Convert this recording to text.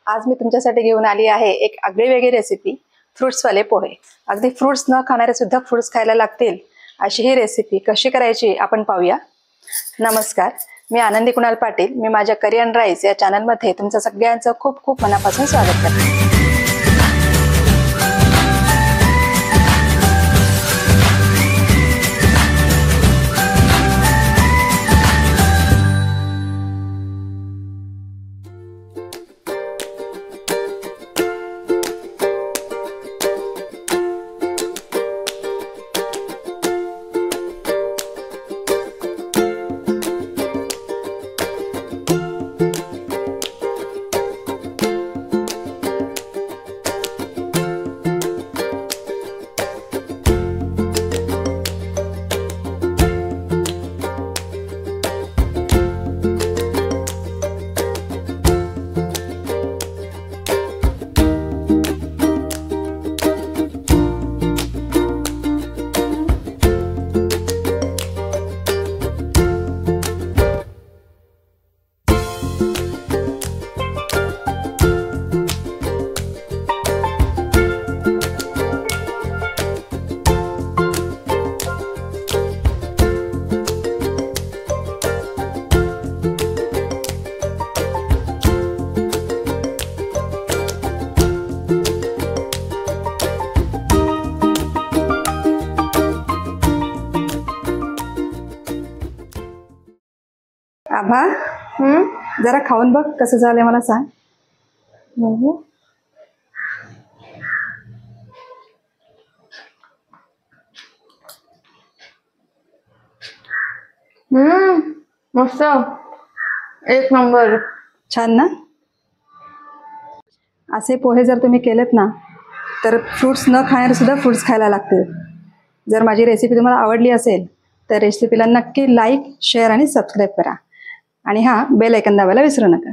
आज मी तुमच्यासाठी घेऊन आली आहे एक आगळीवेगळी रेसिपी, फ्रुट्सवाले पोहे। अगदी फ्रुट्स न खाणारे सुद्धा फ्रुट्स खायला लागतील अशी ही रेसिपी कशी करायची आपण पाहूया। नमस्कार, मी आनंदी कुणाल पाटील। मी माझ्या करी अँड राईस या चॅनलमध्ये तुमचं सगळ्यांचं खूप खूप मनापासून स्वागत करते। आभा, जरा खाऊन बघ कसं झालंय मला सांग। मस्त, एक नंबर। छान ना। असे पोहे जर तुम्ही केलेत ना तर फ्रुट्स न खाणारे सुद्धा फ्रुट्स खायला लागतील। जर माझी रेसिपी तुम्हाला आवडली असेल तर रेसिपीला नक्की लाईक, शेअर आणि सबस्क्राईब करा आणि बेल आयकॉन दाबायला विसरू नका।